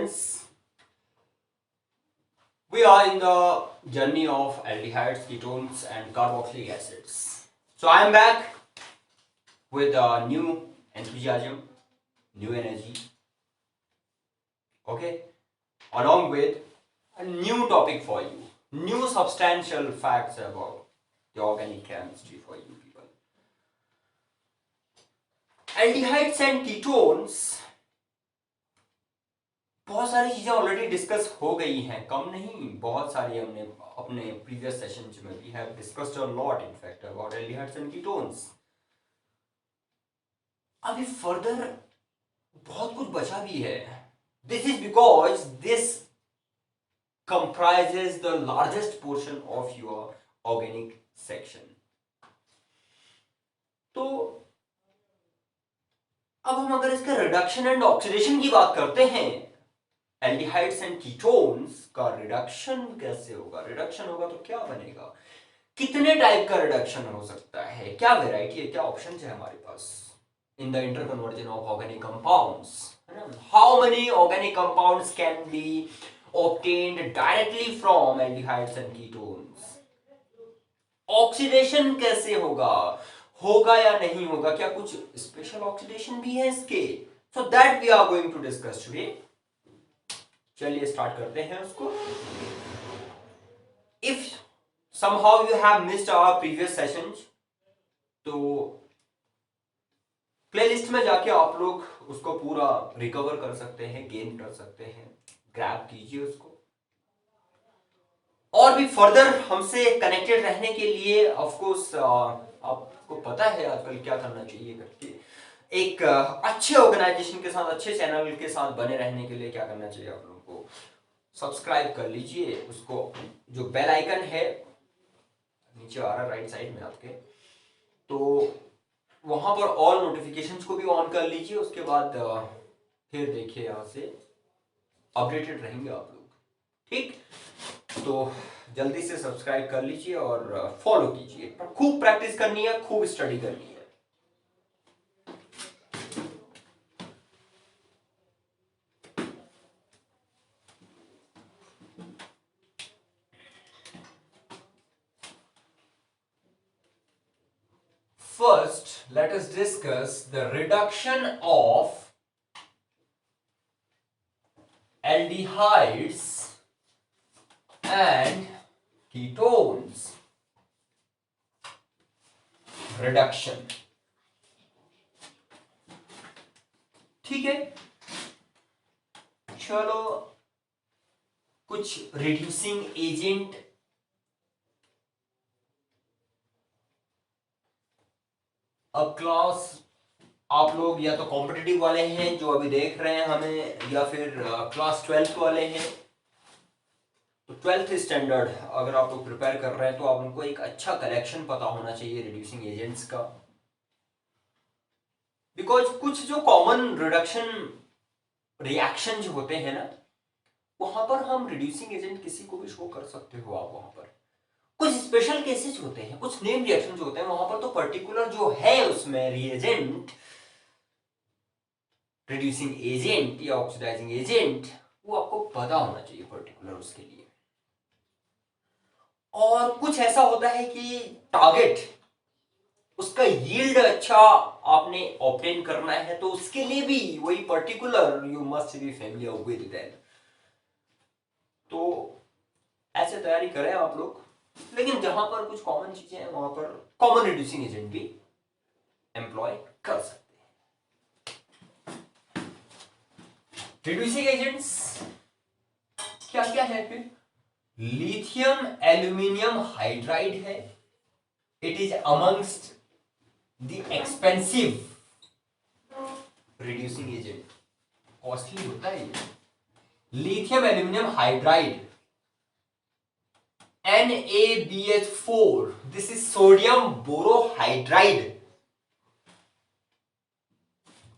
students, we are in the journey of aldehydes, ketones and carboxylic acids. So I am back with a new enthusiasm, new energy, okay, along with a new topic for you, new substantial facts about the organic chemistry for you people. Aldehydes and ketones, बहुत सारी चीजें already discuss हो गई हैं, कम नहीं, बहुत सारी हमने अपने प्रीवियस सेशंस में भी have discussed a lot in fact about aldehydes and ketones. अभी फर्दर बहुत कुछ बचा भी है. This is because this comprises the largest portion of your organic section. तो अब हम अगर इसके रिडक्शन एंड ऑक्सीडेशन की बात करते हैं, एल्डिहाइड्स एंड कीटोन्स का रिडक्शन कैसे होगा, रिडक्शन होगा तो क्या बनेगा, कितने टाइप का रिडक्शन हो सकता है, क्या वेराइटी है, क्या ऑप्शन है हमारे पास in the interconversion of organic compounds, how many organic compounds can be obtained directly from aldehydes and ketones. Oxidation कैसे होगा, होगा या नहीं होगा, क्या कुछ स्पेशल ऑक्सीडेशन भी है इसके, so that we are going to discuss today. चलिए स्टार्ट करते हैं उसको. If somehow you have missed our previous sessions, तो प्लेलिस्ट में जाके आप लोग उसको पूरा रिकवर कर सकते हैं, गेन कर सकते हैं, ग्रैब कीजिए उसको. और भी फर्दर हमसे कनेक्टेड रहने के लिए ऑफ कोर्स आपको पता है आजकल क्या करना चाहिए करके, एक अच्छे ऑर्गेनाइजेशन के साथ, अच्छे चैनल के साथ बने रहने के लिए क्या करना चाहिए, आप लोगों को सब्सक्राइब कर लीजिए उसको. जो बेल आइकन है नीचे आ रहा राइट साइड में आपके, तो वहां पर ऑल नोटिफिकेशंस को भी ऑन कर लीजिए. उसके बाद फिर देखिए यहाँ से अपडेटेड रहेंगे आप लोग, ठीक. तो जल्दी से सब्सक्राइब कर लीजिए और फॉलो कीजिए. खूब प्रैक्टिस करनी है, खूब स्टडी करनी है. First, let us discuss the reduction of aldehydes and ketones. Reduction, ठीक है. चलो कुछ रिड्यूसिंग एजेंट अब क्लास आप लोग या तो कॉम्पिटिटिव वाले हैं जो अभी देख रहे हैं हमें, या फिर क्लास 12th वाले हैं. तो 12th स्टैंडर्ड अगर आप लोग प्रिपेयर कर रहे हैं तो आप उनको एक अच्छा कलेक्शन पता होना चाहिए रिड्यूसिंग एजेंट्स का. बिकॉज कुछ जो कॉमन रिडक्शन रिएक्शन जो होते हैं ना, वहां पर हम रिड्यूसिंग एजेंट किसी को भी शो कर सकते हो आप. वहां पर कुछ स्पेशल केसेस होते हैं, कुछ नेम रिएक्शन जो होते हैं, वहां पर तो पर्टिकुलर जो है उसमें रिएजेंट, रिड्यूसिंग एजेंट या ऑक्सीडाइजिंग एजेंट, वो आपको पता होना चाहिए पर्टिकुलर उसके लिए. और कुछ ऐसा होता है कि टारगेट उसका यील्ड अच्छा आपने ऑब्टेन करना है, तो उसके लिए भी वही particular you must be familiar with that. तो ऐसे तैयारी करें आप लोग. लेकिन जहां पर कुछ कॉमन चीजें हैं वहां पर कॉमन रिड्यूसिंग एजेंट भी एम्प्लॉय कर सकते हैं. रिड्यूसिंग एजेंट्स क्या क्या है फिर? लिथियम एल्यूमिनियम हाइड्राइड है. It is amongst the expensive reducing agent. Costly होता है ये. Lithium aluminium hydride, NaBH4, this is sodium borohydride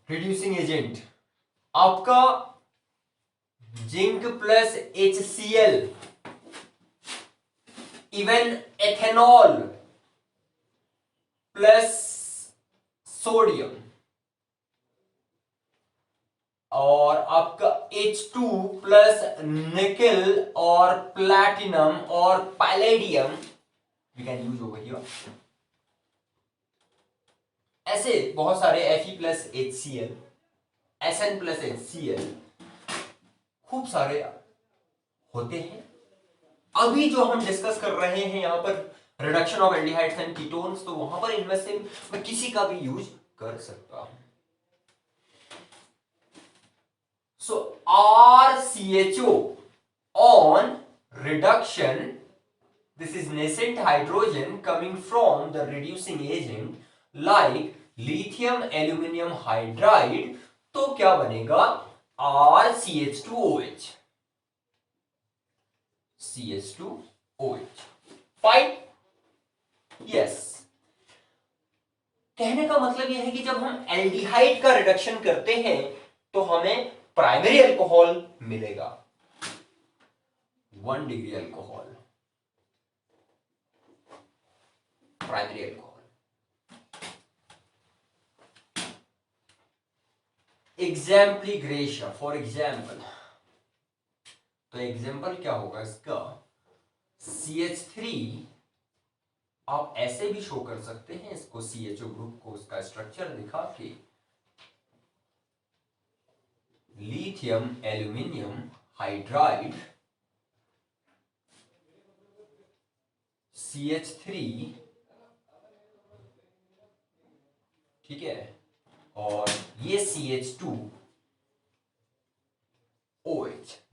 reducing agent. आपका zinc plus HCl, even ethanol plus sodium, और आपका H2 प्लस निकल और platinum और palladium we can use over here. ऐसे बहुत सारे Fe plus HCl, Sn plus HCl खूब सारे होते हैं। अभी जो हम डिस्कस कर रहे हैं यहां पर reduction of aldehydes and ketones, तो वहां पर इनमें से मैं किसी का भी यूज कर सकता हूं। So RCHO on reduction, this is nascent hydrogen coming from the reducing agent like lithium aluminum hydride, तो क्या बनेगा RCH2OH, CH2OH। Fine, yes. कहने का मतलब यह है कि जब हम एल्डिहाइड का रिडक्शन करते हैं तो हमें प्राइमरी अल्कोहल मिलेगा, 1 degree alcohol, primary alcohol. एग्जाम्पली gratia, for example, तो एग्जाम्पल क्या होगा इसका, CH3 आप ऐसे भी शो कर सकते हैं इसको, CHO ग्रुप को, उसका स्ट्रक्चर दिखा के, लिथियम एल्यूमिनियम हाइड्राइड CH3, ठीक है, और ये CH2OH,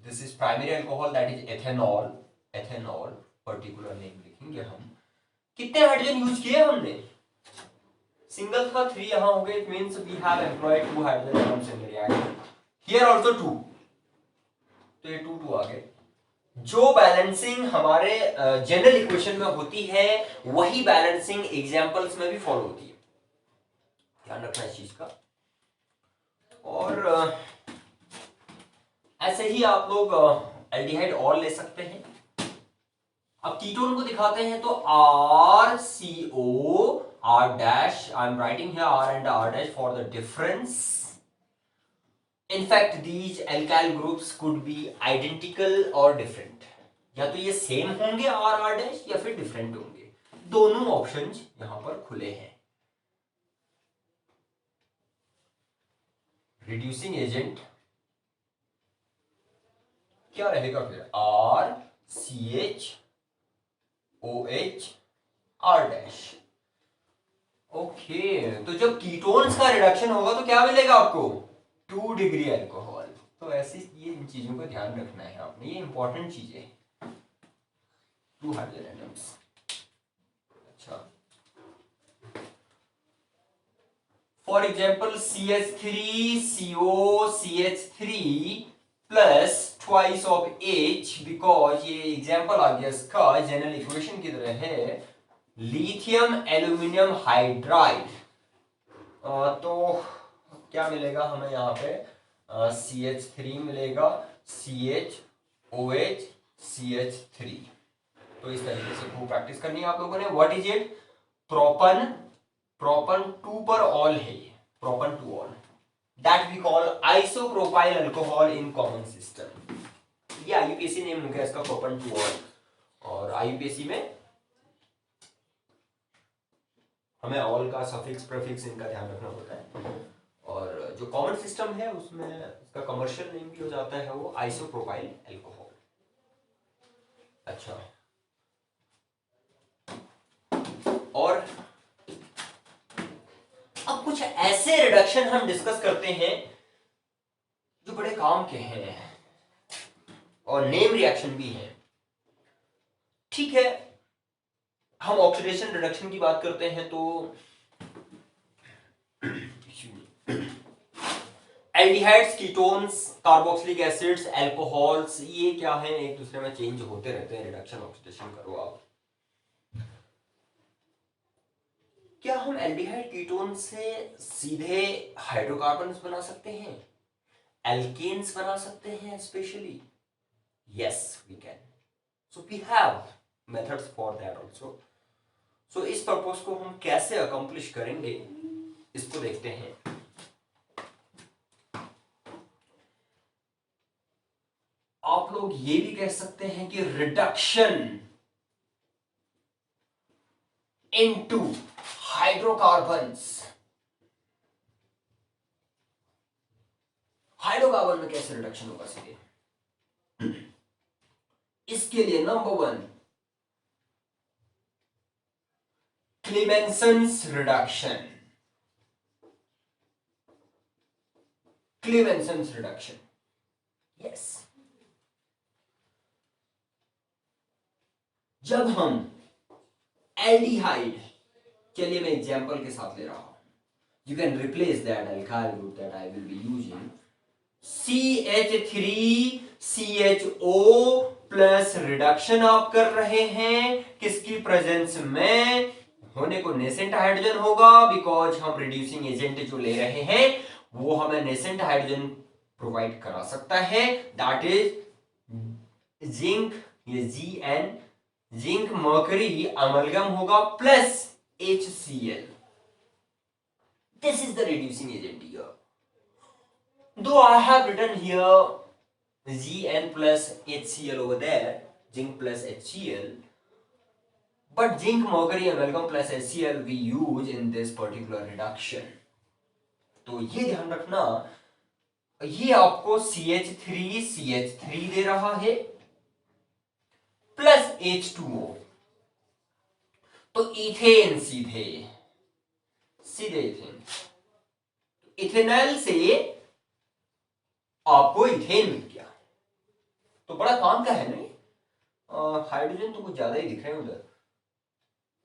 this is primary alcohol, that is ethanol, ethanol particular name लिखेंगे हम। कितने हाइड्रोजन यूज किए हमने, सिंगल था 3, यहां हो गए, it means we have employed 2 hydrogen atoms in the reaction, here also 2, तो ये 2 2 आ गए। जो बैलेंसिंग हमारे जनरल इक्वेशन में होती है वही बैलेंसिंग एग्जांपल्स में भी फॉलो होती है, ध्यान रखना इस चीज का। और ऐसे ही आप लोग एल्डिहाइड और ले सकते हैं। अब कीटोन को दिखाते हैं, तो RCO R dash, I am writing here R and R dash for the difference. In fact, these alkyl groups could be identical or different. या तो ये सेम होंगे R R dash या फिर डिफरेंट होंगे, दोनों ऑप्शंस यहां पर खुले हैं। रिड्यूसिंग एजेंट क्या रहेगा फिर, RCHOH R dash। ओके, तो जब कीटोन्स का रिडक्शन होगा तो क्या मिलेगा आपको, 2 डिग्री अल्कोहल। तो ऐसी ये इन चीजों का ध्यान रखना है आपने, ये इंपॉर्टेंट चीजें हैं, 2 हाइड्रोजन एटम्स। अच्छा, for example CH3COCH3 plus twice of H, because ये एग्जांपल आ गया इसका, जनरल इक्वेशन की तरह है, लिथियम एल्यूमिनियम हाइड्राइड, तो क्या मिलेगा हमें यहाँ पे, CH3 मिलेगा, CHOH CH3। तो इस तरीके से खूब प्रैक्टिस करनी है आप लोगों ने। What is it, propan, propan 2 पर ऑल है, propan 2 ol, that we call isopropyl alcohol in common system. ये IUPAC नेम हो गया इसका, प्रोपन 2 ऑल। और IUPAC में हमें ऑल का सफिक्स प्रीफिक्स इनका ध्यान रखना होता है, और जो कॉमन सिस्टम है उसमें इसका कमर्शियल नेम भी हो जाता है वो आइसोप्रोपाइल अल्कोहल। अच्छा, और अब कुछ ऐसे रिडक्शन हम डिस्कस करते हैं जो बड़े काम के हैं और नेम रिएक्शन भी है, ठीक है। हम ऑक्सीडेशन रिडक्शन की बात करते हैं तो aldehydes, ketones, carboxylic acids, alcohols, ये क्या है, एक दूसरे में चेंज होते रहते हैं, रिडक्शन ऑक्सीडेशन करो आप। क्या हम एल्डिहाइड कीटोन से सीधे हाइड्रोकार्बन्स बना सकते हैं, एल्केन्स बना सकते हैं specially, yes we can, so we have methods for that also. So इस पर्पस को हम कैसे अकम्प्लिश करेंगे इसको देखते हैं। लोग ये भी कह सकते हैं कि रिडक्शन इनटू हाइड्रोकार्बन्स। हाइड्रोकार्बन में कैसे रिडक्शन होगा सीधे, इसके लिए number 1 Clemmensen's reduction. Clemmensen's reduction, yes. जब हम एल्डिहाइड, चलिए मैं एग्जांपल के साथ ले रहा हूं, you can replace that alkyl group that I will be using, CH3CHO plus reduction आप कर रहे हैं किसकी प्रेजेंस में, होने को नेसेंट हाइड्रोजन होगा, बिकॉज हम रिड्यूसिंग एजेंट जो ले रहे हैं वो हमें नेसेंट हाइड्रोजन प्रोवाइड करा सकता है, दैट इज जिंक, ये Gn, जिंक मर्करी अमलगम होगा plus HCl. This is the reducing agent here. Though I have written here Gn plus HCl over there, zinc plus HCl, but zinc mercury amalgam plus HCl we use in this particular reduction. तो ये ध्यान रखना, ये आपको CH3 दे रहा है plus H2O, तो ethane सीधे इथेन, इथेनॉल से आपको इथेन मिल गया, तो बड़ा काम का है नहीं। हाइड्रोजन तो कुछ ज्यादा ही दिख रहे हैं उधर,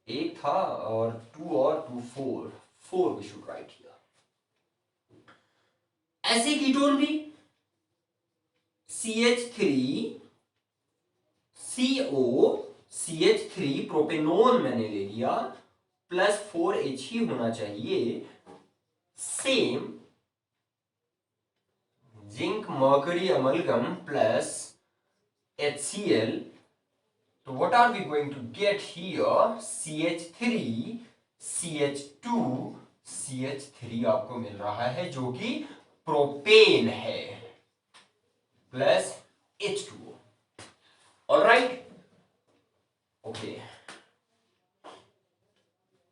एक था और 2 और 2 4 वी शुड राइट हियर। ऐसे कीटोन भी CH3CO, प्रोपेनोन मैंने ले लिया, प्लस 4H ही होना चाहिए, same zinc mercury amalgam plus HCl, तो what are we going to get here, CH3CH2CH3 आपको मिल रहा है जो कि प्रोपेन है plus H2O, alright, okay.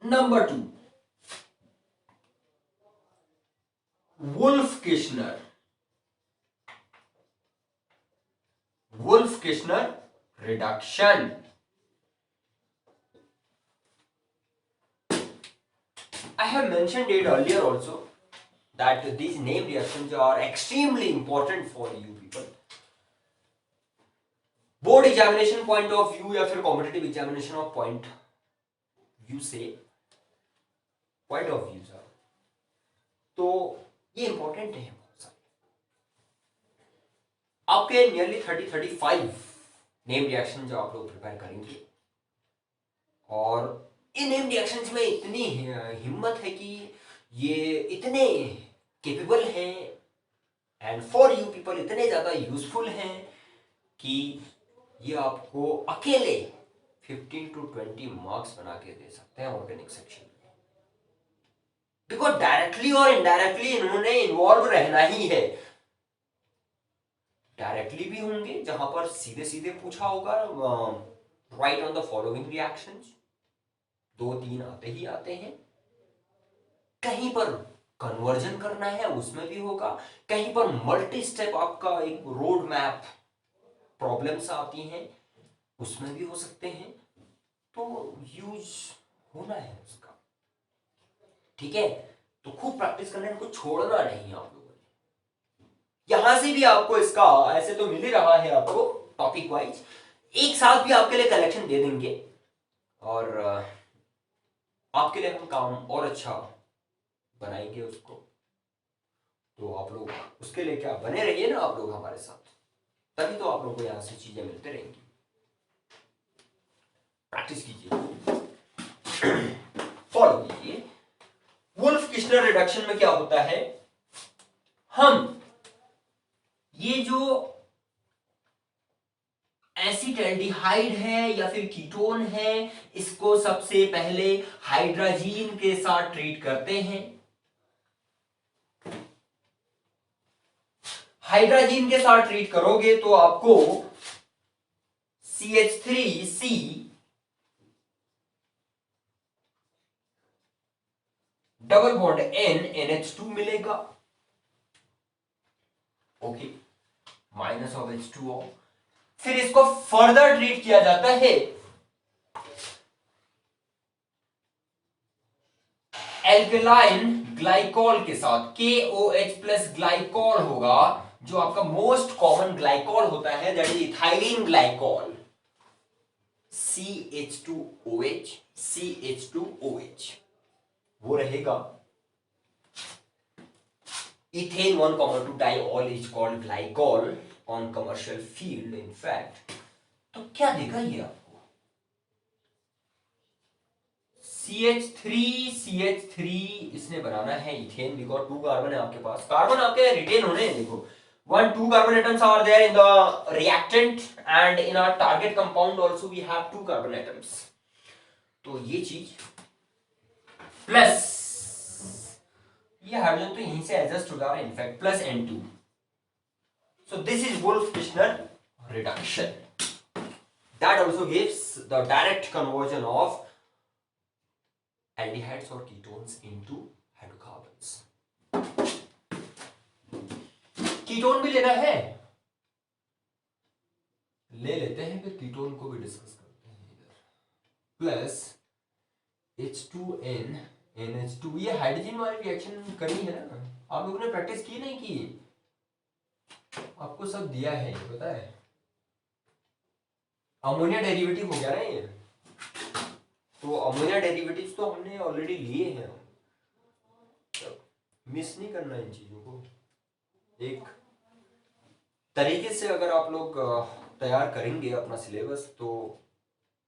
Number 2 Wolff-Kishner reduction. I have mentioned it earlier also that these name reactions are extremely important for you people. Board examination point of view या फिर competitive examination of point view से point of view sir, तो ये important है बहुत सारे। आपके nearly 30-35 name reaction जो आप लोग प्रिपेयर करेंगे, और इन नेम रिएक्शंस में इतनी हिम्मत है कि ये इतने केपेबल हैं एंड फॉर यू पीपल इतने ज्यादा यूजफुल हैं कि ये आपको अकेले 15 to 20 मार्क्स बना के दे सकते हैं ऑर्गेनिक सेक्शन में, बिकॉज डायरेक्टली और इनडायरेक्टली इन्होंने इन्वॉल्व रहना ही है। डायरेक्टली भी होंगे जहां पर सीधे सीधे पूछा होगा, right on the following reactions, 2-3 आते ही आते हैं, कहीं पर कन्वर्जन करना है उसमें भी होगा, कहीं पर मल्टी स्टेप आपका एक रोड मैप प्रॉब्लम्स आती हैं उसमें भी हो सकते हैं, तो यूज होना है उसका, ठीक है। तो खूब प्रैक्टिस करना है, इनको छोड़ना नहीं आप लोगों ने। यहां से भी आपको इसका ऐसे तो मिल ही रहा है आपको टॉपिक वाइज, एक साथ भी आपके लिए कलेक्शन दे देंगे और आपके लिए हम काम और अच्छा बनाएंगे उसको। तो आप लोग उसके लिए क्या बने रहिए ना आप लोग हमारे साथ, तभी तो आप लोगों को यहां से चीजें मिलते रहेंगी। प्रैक्टिस कीजिए, फॉलो कीजिए। वुल्फ-किशनर रिडक्शन में क्या होता है, हम ये जो एसिटाल्डिहाइड है या फिर कीटोन है, इसको सबसे पहले हाइड्रोजीन के साथ ट्रीट करते हैं। हाइड्रोजीन के साथ ट्रीट करोगे तो आपको CH3C डबल बॉन्ड NH2 मिलेगा। Okay, minus of H2O। फिर इसको फर्दर ट्रीट किया जाता है एल्केलाइन ग्लाइकॉल के साथ। KOH प्लस ग्लाइकॉल होगा, जो आपका मोस्ट कॉमन ग्लाइकॉल होता है, that is ethylene glycol. CH2OH CH2OH वो रहेगा। Ethane 1,2 diol is called glycol on commercial field in fact. तो क्या देगा ये आपको? CH3 इसने बनाना है इथेन, बिकॉज 2 कार्बन है आपके पास। कार्बन आपके रिटेन होने हैं, देखो 2 carbon atoms are there in the reactant and in our target compound also we have 2 carbon atoms। तो ये चीज प्लस ये हाइड्रोजन तो यहीं से एडजस्ट हो जा रहा है in fact, plus N2। so this is Wolff-Fishner reduction that also gives the direct conversion of aldehydes or ketones into hydrocarbons। Ketone भी लेना है, ले लेते हैं, फिर कीटोन को भी डिस्कस करते हैं इधर। प्लस H2N NH2, ये हाइड्रोजन वाली रिएक्शन करनी है ना, आप लोगों ने प्रैक्टिस की नहीं की? आपको सब दिया है, ये पता है। अमोनिया डेरिवेटिव हो गया ना ये, तो अमोनिया डेरिवेटिव्स तो हमने ऑलरेडी लिए हैं, मिस नहीं करना इन चीजों को। एक तरीके से अगर आप लोग तैयार करेंगे अपना सिलेबस, तो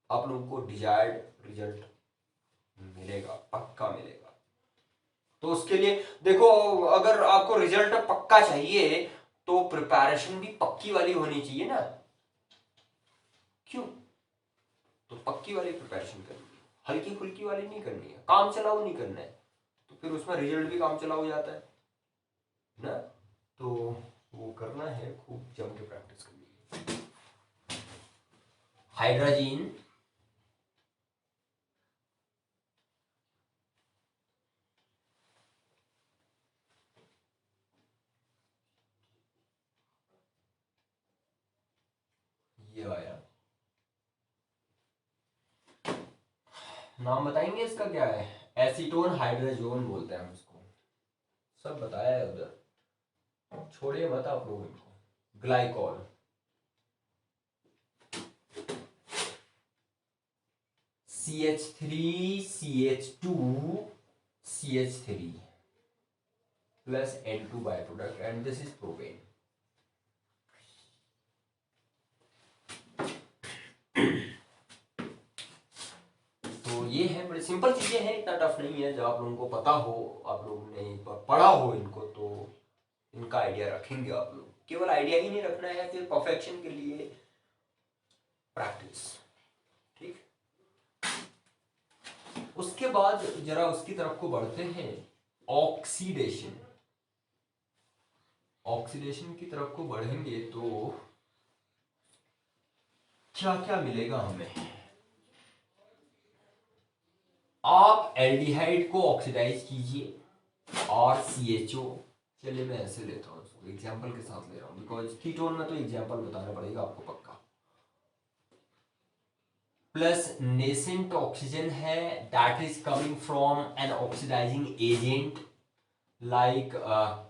आप लोगों को डिजायर्ड रिजल्ट मिलेगा, पक्का मिलेगा। तो उसके लिए देखो, अगर आपको रिजल्ट पक्का चाहिए तो प्रिपरेशन भी पक्की वाली होनी चाहिए ना। क्यों? तो पक्की वाली प्रिपरेशन करनी है, हल्की फुल्की वाली नहीं करनी है, काम चलाओ नहीं करना है, तो फिर उसमें रिजल्ट भी काम चलाओ जाता है ना। तो वो करना है, खूब जम के प्रैक्टिस करनी है। हाइड्रोजन ये आया, नाम बताएंगे इसका क्या है? एसीटोन हाइड्रोजोन बोलते हैं हम इसको, सब बताया है उधर, छोड़िए मत आप लोग इनको। Glycol CH3 CH2 CH3 plus N2 byproduct and this is propane। तो ये है, बड़ी सिंपल चीजें हैं, इतना टफ नहीं है। जब आप लोगों को पता हो, आप लोगों ने पढ़ा हो इनको, तो इनका आइडिया रखेंगे आप लोग। केवल आइडिया ही नहीं रखना है, फिर परफेक्शन के लिए प्रैक्टिस, ठीक। उसके बाद जरा उसकी तरफ को बढ़ते हैं, ऑक्सीडेशन। ऑक्सीडेशन की तरफ को बढ़ेंगे तो क्या क्या मिलेगा हमें? आप एल्डिहाइड को ऑक्सीडाइज कीजिए, RCHO। चलिए मैं ऐसे लेता हूँ, उसको एग्जांपल के साथ ले रहा हूँ, बिकॉज कीटोन में तो एग्जांपल बताना पड़ेगा आपको पक्का। प्लस नेसेंट ऑक्सीजन है, that is coming from an oxidising agent like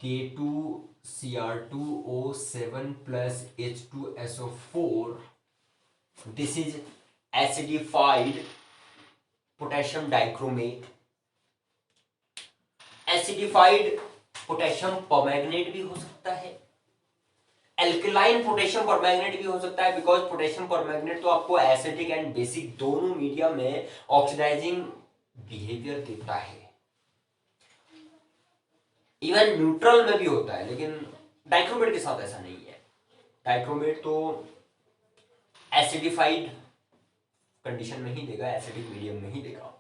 K2Cr2O7 plus H2SO4। this is acidified potassium dichromate। Acidified potassium permanganate भी हो सकता है, एल्कलाइन पोटेशियम परमैंगनेट भी हो सकता है, बिकॉज पोटेशियम परमैंगनेट तो आपको एसिडिक एंड बेसिक दोनों मीडियम में ऑक्सीडाइजिंग बिहेवियर देता है। इवन न्यूट्रल में भी होता है, लेकिन डाइक्रोमेट के साथ ऐसा नहीं है। डाइक्रोमेट तो एसिडिफाइड कंडीशन में ही देगा, एसिडिक मीडियम में ही देगा।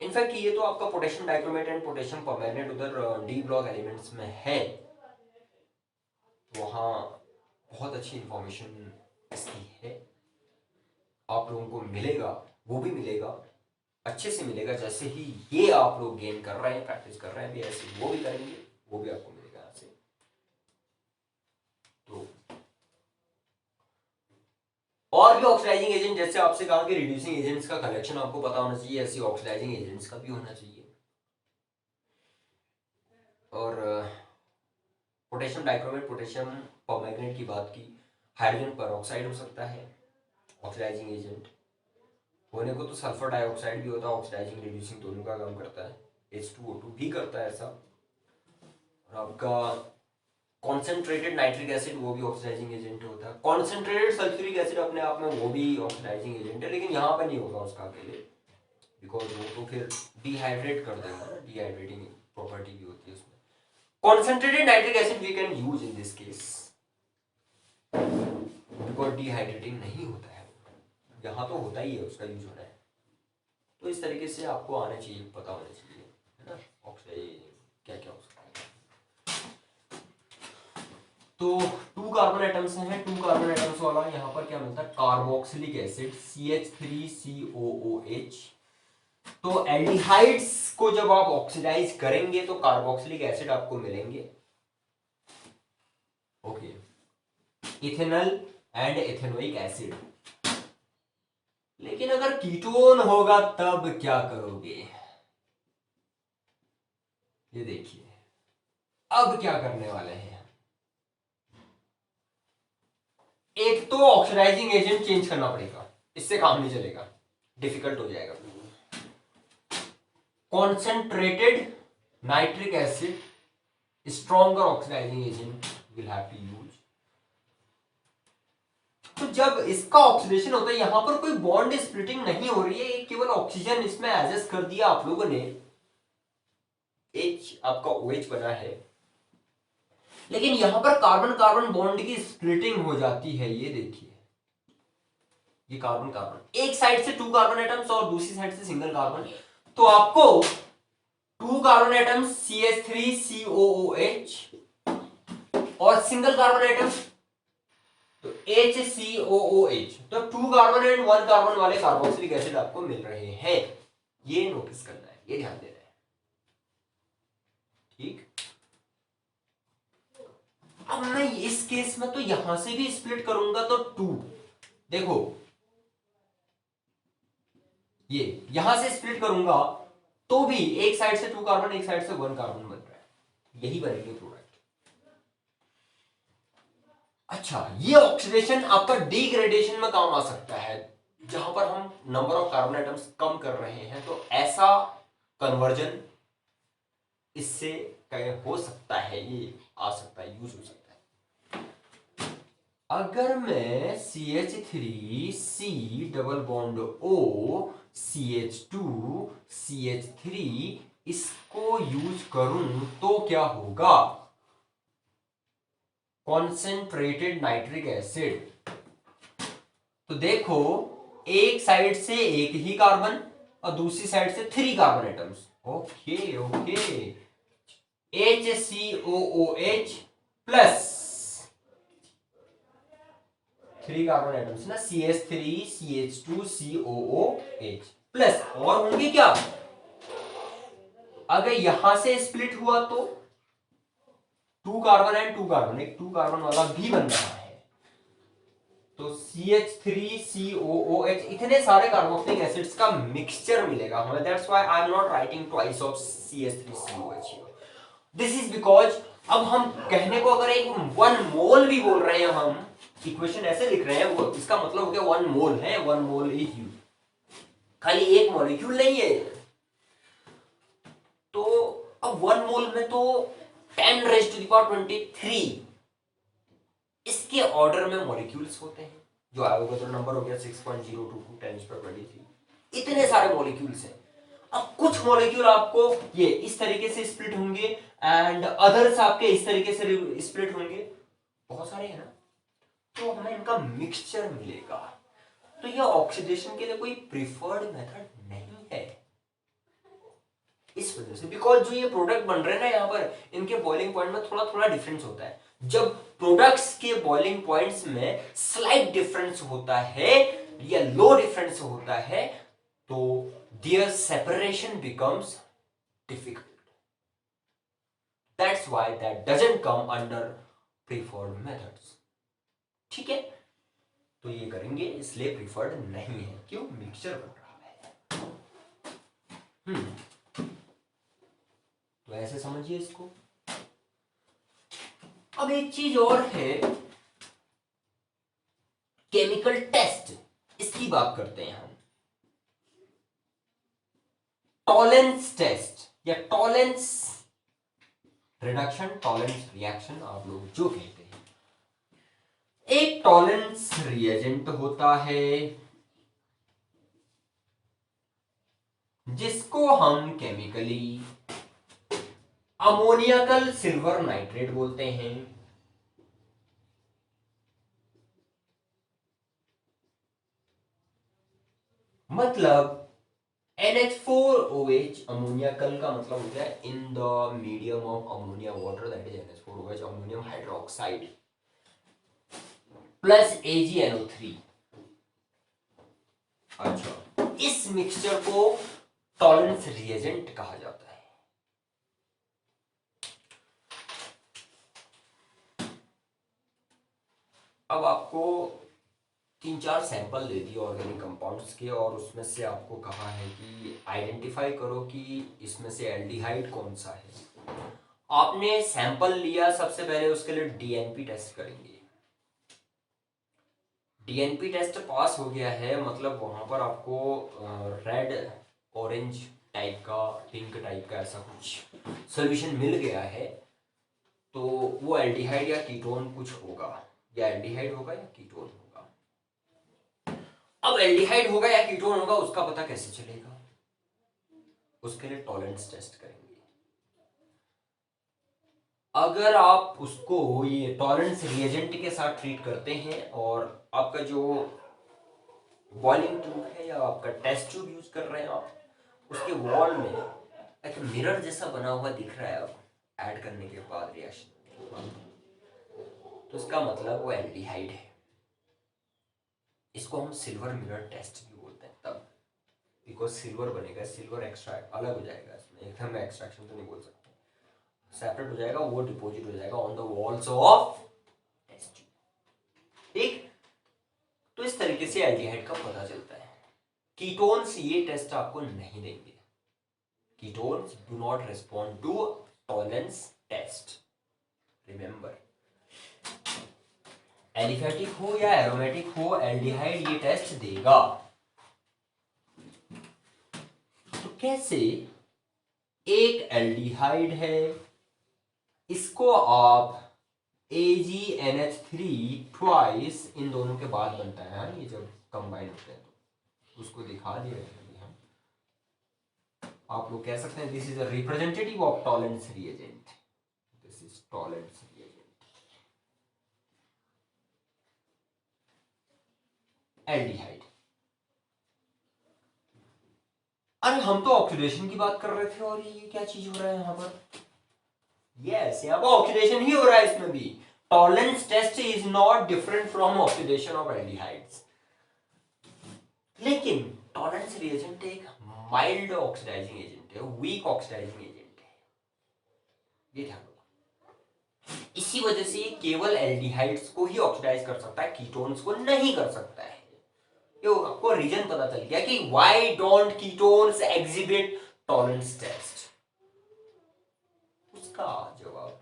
इनफैक्ट ये तो आपका potassium dichromate and potassium permanganate उधर डी ब्लॉक एलिमेंट्स में है, वहाँ बहुत अच्छी इंफॉर्मेशन इसकी है। आप लोगों को मिलेगा वो भी मिलेगा, अच्छे से मिलेगा। जैसे ही ये आप लोग गेन कर रहे हैं, प्रैक्टिस कर रहे हैं, भी ऐसे वो भी करेंगे, वो भी आपको मिलेगा यहाँ से। तो और भी ऑक्सीडाइजिंग एजेंट, जैसे आपसे कहा कि रिड्यूसिंग एजेंट्स का कलेक्शन आपको पता होना चाहिए, ऐसी ऑक्सीडाइजिंग एजेंट्स का भी होना चाहिए। और पोटेशियम डाइक्रोमेट, पोटेशियम परमैंगनेट की बात की, हाइड्रोजन पेरोक्साइड हो सकता है ऑक्सीडाइजिंग एजेंट। होने को तो सल्फर डाइऑक्साइड भी होता है, ऑक्सीडाइजिंग रिड्यूसिंग दोनों का काम करता है। H2O2 भी करता है ऐसा। और आपका कॉन्सेंट्रेटेड नाइट्रिक एसिड, वो भी ऑक्सीडाइजिंग एजेंट होता है। कॉन्सेंट्रेटेड सल्फ्यूरिक एसिड अपने आप में वो भी ऑक्सीडाइजिंग एजेंट है, लेकिन यहाँ पर नहीं होगा उसका अकेले, बिकॉज वो तो फिर डिहाइड्रेट कर देगा ना, डिहाइड्रेटिंग प्रॉपर्टी भी होती है उसमें। Concentrated nitric acid we can use in this case because dehydrating नहीं होता है, यहाँ तो होता ही है, उसका यूज होना है। तो इस तरीके से आपको आना चाहिए, पता होना चाहिए, है ना, ऑक्सीडाइज क्या क्या हो सकता है। तो 2 कार्बन एटम्स हैं, 2 कार्बन एटम्स वाला यहाँ पर क्या मिलता है, कार्बोक्सिलिक एसिड CH3COOH। तो एल्डिहाइड्स को जब आप ऑक्सीडाइज करेंगे तो कार्बोक्सिलिक एसिड आपको मिलेंगे, okay, ethanol and ethanoic acid. लेकिन अगर कीटोन होगा तब क्या करोगे, ये देखिए अब क्या करने वाले हैं। एक तो ऑक्सीडाइजिंग एजेंट चेंज करना पड़ेगा, इससे काम नहीं चलेगा, डिफिकल्ट हो जाएगा। Concentrated nitric acid stronger oxidising agent will have to use. तो जब इसका ऑक्सीडेशन होता है, यहां पर कोई बॉन्ड स्प्लिटिंग नहीं हो रही है, केवल ऑक्सीजन इसमें एडजस्ट कर दिया आप लोगों ने, H आपका OH बना है, लेकिन यहां पर कार्बन कार्बन बॉन्ड की स्प्लिटिंग हो जाती है। ये देखिए, ये कार्बन कार्बन, एक साइड से 2 कार्बन एटम्स और दूसरी साइड से सिंगल कार्बन, तो आपको 2 कार्बन एटम्स CH3COOH और सिंगल कार्बन एटम्स तो HCOOH, तो 2 कार्बन एंड 1 कार्बन वाले कार्बोक्सिलिक एसिड आपको मिल रहे हैं। ये नोटिस करना है, ये ध्यान देना है, ठीक। अब मैं इस केस में तो यहां से भी स्प्लिट करूंगा तो 2, देखो ये यहां से स्प्लिट करूंगा तो भी एक साइड से 2 कार्बन, एक साइड से 1 कार्बन बन रहा है, यही बनेंगे प्रोडक्ट। अच्छा, ये ऑक्सीडेशन आपका डिग्रेडेशन में काम आ सकता है, जहां पर हम number of carbon atoms come कर रहे हैं, तो ऐसा कन्वर्जन इससे हो सकता है, ये आ सकता है, यूज हो सकता है। अगर मैं CH3C double bond O CH2CH3 इसको यूज करूं तो क्या होगा, कॉन्सेंट्रेटेड नाइट्रिक एसिड। तो देखो, एक साइड से एक ही कार्बन और दूसरी साइड से 3 carbon atoms, okay okay, HCOOH plus 3 carbon atoms ना, CH3CH2COOH प्लस, और होंगे क्या, अगर यहां से स्प्लिट हुआ तो 2 कार्बन एंड 2 कार्बन, एक 2 कार्बन वाला भी बन रहा है, तो CH3COOH, इतने सारे कार्बोक्सिलिक एसिड्स का मिक्सचर मिलेगा हमें। That's why I am not writing twice of CH3COOH। This is because अब हम कहने को अगर एक 1 मोल भी बोल रहे हैं, हम इक्वेशन ऐसे लिख रहे हैं, वो इसका मतलब हो गया 1 मोल है, 1 मोल इज यू, खाली एक मॉलिक्यूल नहीं है। तो अब 1 मोल में तो 10⁻23 इसके ऑर्डर में मॉलिक्यूल्स होते हैं, जो आयोगोत्र नंबर हो गया 6.022 10⁻23, इतने सारे मॉलिक्यूल्स हैं। अब कुछ मॉलिक्यूल आपको ये इस तरीके से स्प्लिट होंगे एंड अदर्स आपके इस तरीके से स्प्लिट होंगे, बहुत सारे हैं ना, तो हमें इनका मिक्सचर मिलेगा। तो ये ऑक्सीडेशन के लिए कोई प्रिफर्ड मेथड नहीं है, इस वजह से, बिकॉज जो ये प्रोडक्ट बन रहे हैं ना यहाँ पर, इनके बॉइलिंग पॉइंट में थोड़ा थोड़ा डिफरेंस होता है। जब प्रोडक्ट्स के बॉइलिंग पॉइंट्स में स्लाइट डिफरेंस होता है या लो डिफरेंस होता है तो there separation becomes difficult. That's why that doesn't come under preferred methods. ठीक है, तो ये करेंगे इसलिए प्रीफर्ड नहीं है. क्यों? मिक्सचर बन रहा है. तो ऐसे समझिए इसको. अब एक चीज और है, केमिकल टेस्ट, इसकी बात करते हैं हम. टॉलेंस टेस्ट या टॉलेंस रिडक्शन, टॉलेंस रिएक्शन, आप लोग जो कहते हैं. एक टॉलेंस रिएजेंट होता है जिसको हम केमिकली अमोनियकल सिल्वर नाइट्रेट बोलते हैं. मतलब NH4OH अमोनियकल का मतलब होता है in the medium of ammonia water, that is NH4OH ammonium hydroxide plus AgNO3. अच्छा, इस मिक्सचर को टॉलेंस रिएजेंट कहा जाता है. अब आपको 3-4 सैंपल दे दिए ऑर्गेनिक कंपाउंड्स के और उसमें से आपको कहा है कि आइडेंटिफाई करो कि इसमें से एल्डिहाइड कौन सा है. आपने सैंपल लिया, सबसे पहले उसके लिए डीएनपी टेस्ट करेंगे. डीएनपी टेस्ट पास हो गया है मतलब वहां पर आपको रेड ऑरेंज टाइप का, पिंक टाइप का ऐसा कुछ सॉल्यूशन मिल गया है. तो वो एल्डिहाइड या कीटोन कुछ होगा, या एल्डिहाइड होगा या कीटोन होगा. अब एल्डिहाइड होगा या कीटोन होगा उसका पता कैसे चलेगा? उसके लिए टॉलेंस टेस्ट करेंगे. अगर आप उसको ये टॉलेंस रिएजेंट के साथ ट्रीट करते हैं और आपका जो बॉइलिंग ट्यूब है या आपका टेस्ट ट्यूब यूज कर रहे हैं आप, उसके वॉल में एक मिरर जैसा बना हुआ दिख रहा है आपको ऐड करने के बाद, रिएक्शन के बाद, तो इसका मतलब वो एल्डिहाइड है. इसको हम सिल्वर मिरर टेस्ट भी बोलते हैं तब, बिकॉज सिल्वर बनेगा, सिल्वर एक्सट्रैक्ट अलग हो जाएगा. इसमें एकदम एक्सट्रैक्शन तो नहीं बोल सकते, सेपरेट हो जाएगा, वो डिपॉजिट हो जाएगा on the walls of test tube. ठीक, तो इस तरीके से एल्डिहाइड का पता चलता है. कीटोन्स ये टेस्ट आपको नहीं देंगे. Ketones do not respond to Tollens test. Remember, aliphatic हो या एरोमेटिक हो, एल्डिहाइड ये टेस्ट देगा. तो कैसे? एक एल्डिहाइड है, इसको आप AgNH3 ट्वाइस, इन दोनों के बाद बनता है. ये जब कंबाइन होते हैं तो उसको दिखा दिया है हम. आप लोग कह सकते हैं this is a representative of Tollens reagent. This is Tollens reagent. Aldehyde. अरे हम तो ऑक्सीडेशन की बात कर रहे थे और ये क्या चीज हो रहा है यहाँ पर? यस, यहाँ पर ऑक्सीडेशन ही हो रहा है इसमें भी. Tollens test is not different from oxidation of aldehydes. लेकिन टॉलेंस रिएजेंट एक माइल्ड ऑक्सीडाइजिंग एजेंट है, वीक ऑक्सीडाइजिंग एजेंट है. ये ध्यान रखो. इसी वजह से ये केवल एल्डिहाइड्स को ही ऑक्सीडाइज कर सकता है, कीटोन्स को नहीं कर सकता है. ये आपको रीजन पता चल गया कि why don't ketones exhibit Tollens test. उसका जवाब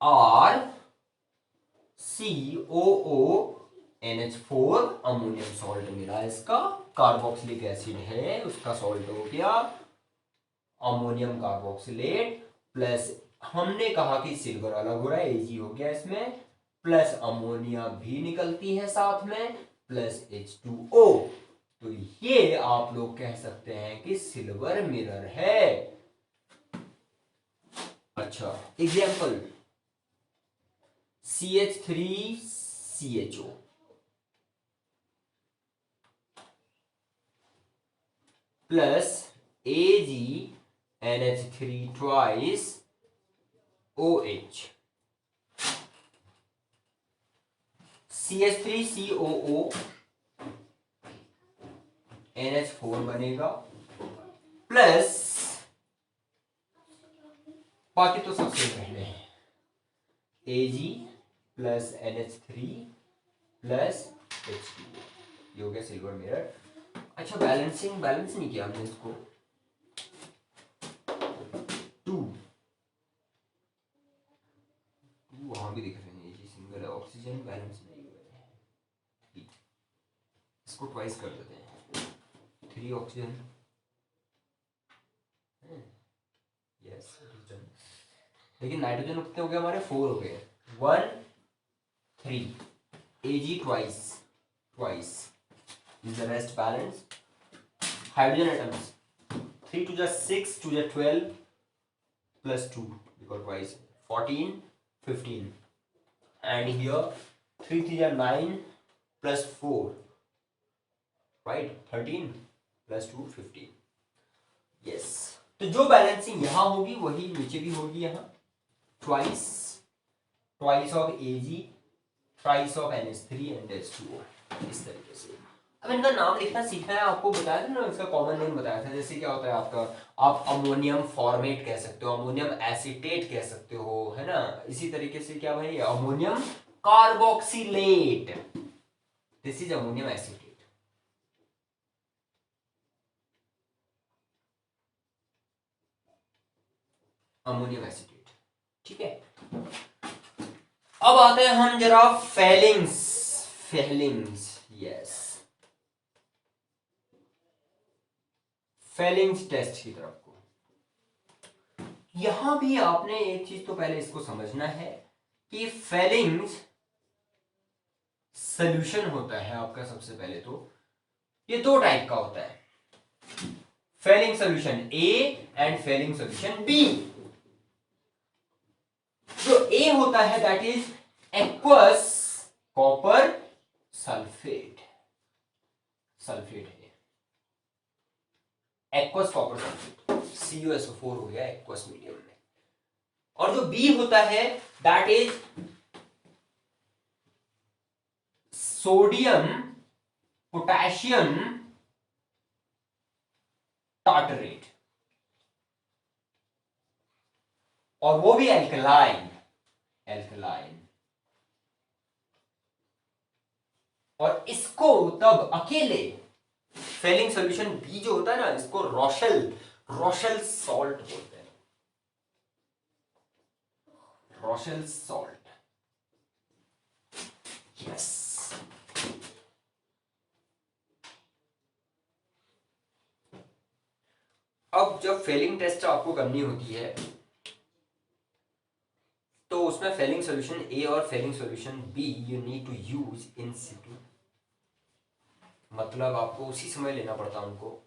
RCOONH4 अमोनियम सॉल्ट मिला. इसका कार्बोक्सिलिक एसिड है, उसका सॉल्ट हो गया अमोनियम कार्बोक्सिलेट, प्लस हमने कहा कि सिल्वर अलग हो रहा है, Ag हो गया इसमें, प्लस अमोनिया भी निकलती है साथ में, प्लस H2O. तो ये आप लोग कह सकते हैं कि सिल्वर मिरर है. अच्छा, example CH3CHO plus AgNH3 twice OH. CH3COO NH4 बनेगा, प्लस बाकी तो सबसे पहले Ag plus NH3 plus H2, ये हो गया सिल्वर मिरर। अच्छा, बैलेंस नहीं किया हमने इसको। टू वहां भी दिख रहे हैं, Ag सिंगल है, ऑक्सीजन बैलेंस नहीं हुआ है, इसको ट्वाइस कर देते हैं। 3 ऑक्सीजन, यस, लेकिन नाइट्रोजन कितने हो गए हमारे? 4 हो गए। 1 3 Ag twice is the rest balance. Hydrogen atoms 3 to the 6 to the 12 plus 2 because twice 14 15, and here 3 to the 9 plus 4, right, 13 plus 2 15, yes। तो जो बैलेंसिंग यहाँ होगी वही नीचे भी होगी, यहाँ twice of Ag, twice of NH3 and H2O, इस तरीके से। अब इनका नाम लिखना सीखना है आपको, बताया था ना, इसका कॉमन नेम बताया था। जैसे क्या होता है आपका, आप अमोनियम फॉर्मेट कह सकते हो, अमोनियम एसीटेट कह सकते हो, है ना। इसी तरीके से क्या भाई, ammonium carboxylate, this is ammonium acetate. Ammonium acetate, ठीक है। अब आते हैं हम जरा फेलिंग्स, यस, फेलिंग्स टेस्ट की तरफ को। यहां भी आपने एक चीज तो पहले इसको समझना है कि फेलिंग्स सोल्यूशन होता है आपका। सबसे पहले तो ये 2 टाइप का होता है, Fehling solution A and Fehling solution B. जो ए होता है that is aqueous copper sulphate, है एक्वस कॉपर सल्फेट, CuSO4 हो गया एक्वस मीडियम में। और जो बी होता है that is sodium potassium tartrate, और वो भी एल्कलाइन। और इसको तब अकेले फेलिंग सॉल्यूशन बी जो होता है ना, इसको रोशेल सॉल्ट बोलते हैं, रोशेल सॉल्ट, यस। अब जब फेलिंग टेस्ट आपको करनी होती है तो उसमें फेलिंग सॉल्यूशन ए और Fehling solution B you need to use in situ, मतलब आपको उसी समय लेना पड़ता उनको,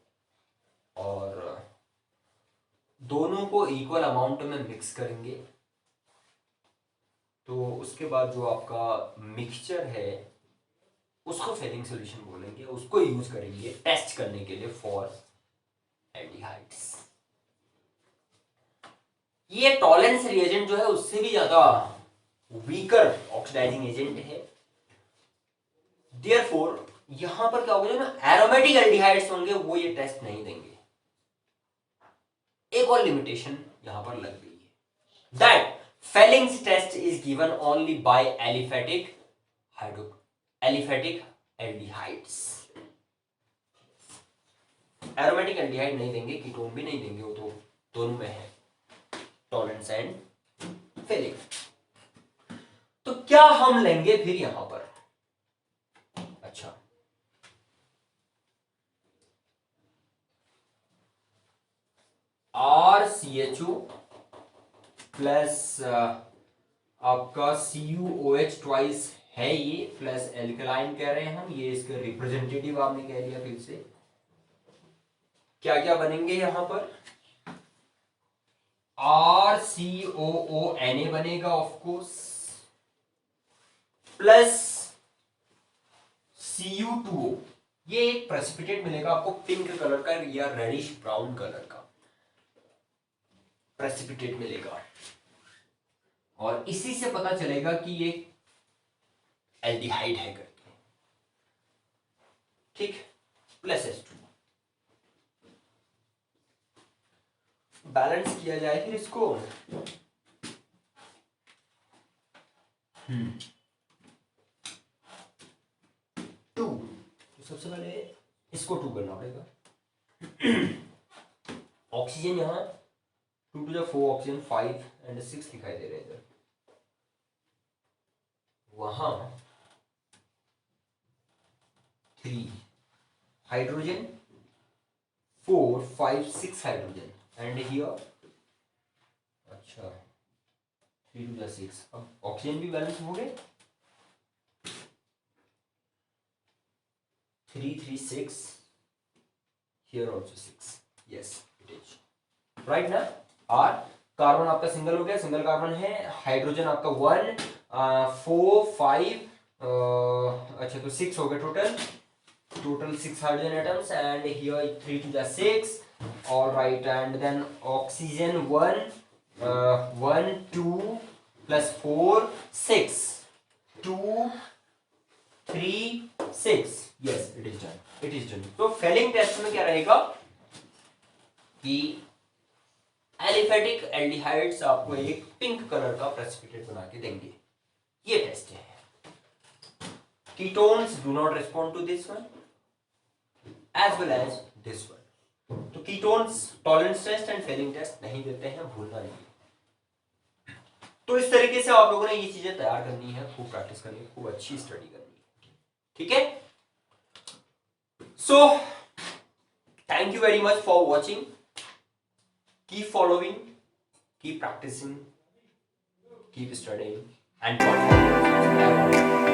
और दोनों को इक्वल अमाउंट में मिक्स करेंगे। तो उसके बाद जो आपका मिक्सचर है उसको फेलिंग सॉल्यूशन बोलेंगे, उसको यूज करेंगे टेस्ट करने के लिए फॉर एल्डिहाइड्स। ये टॉलरेंस रिएजेंट जो है उससे भी ज्यादा वीकर ऑक्सीडाइजिंग एजेंट है। देयरफॉर यहां पर क्या होगा, जो ना एरोमेटिक एल्डिहाइड्स होंगे वो ये टेस्ट नहीं देंगे। एक और लिमिटेशन यहां पर लग गई है, that Fehling's test is given only by aliphatic aldehydes. Aromatic aldehyde नहीं देंगे, कीटोन भी नहीं देंगे, वो तो दोनों में है टॉलरेंस एंड फेलिंग। तो क्या हम लेंगे फिर यहां पर? अच्छा, RCHO प्लस आपका CuOH ट्वाइस है ये, प्लस एल्कलाइन कह रहे हैं हम, ये इसका रिप्रेजेंटेटिव आपने कह लिया। फिर से क्या क्या बनेंगे यहां पर? RCOONA बनेगा ऑफकोर्स, प्लस Cu2O, ये एक प्रेसिपिटेट मिलेगा आपको पिंक कलर का या रेडिश ब्राउन कलर का प्रेसिपिटेट मिलेगा, और इसी से पता चलेगा कि ये एल्डिहाइड है करके, ठीक, प्लस H2 बैलेंस किया जाए फिर इसको। टू, तो सबसे पहले इसको 2 करना पड़ेगा। ऑक्सीजन यहाँ 2 to the 4 ऑक्सीजन 5 and 6 दिखाई दे रहे हैं इधर, वहां 3 हाइड्रोजन 4 5 6 हाइड्रोजन एंड हियर, अच्छा 3 to the 6, अब ऑक्सीजन भी बैलेंस हो गए। 3 3 6, here also 6, yes it is right ना। और कार्बन आपका सिंगल हो गया, सिंगल कार्बन है, हाइड्रोजन आपका 1 4 5 अच्छा तो 6 हो गए total 6 hydrogen atoms and here 3 to the 6, all right, and then oxygen 1 2 plus 4 6 2 3 6, yes it is done। तो फेलिंग टेस्ट में क्या रहेगा कि एलिफेटिक एल्डिहाइड्स आपको एक पिंक कलर का प्रेसिपिटेट बना के देंगे, ये टेस्ट है। Ketones do not respond to this one as well as this one, तो ketones Tollens test and Fehling test नहीं देते हैं, भूलना नहीं। तो इस तरीके से आप लोगों ने ये चीजें तैयार करनी है, खूब प्रैक्टिस करनी है, खूब अच्छी स्टडी करनी है, ठीक है। So thank you very much for watching, keep following, keep practicing, keep studying, and God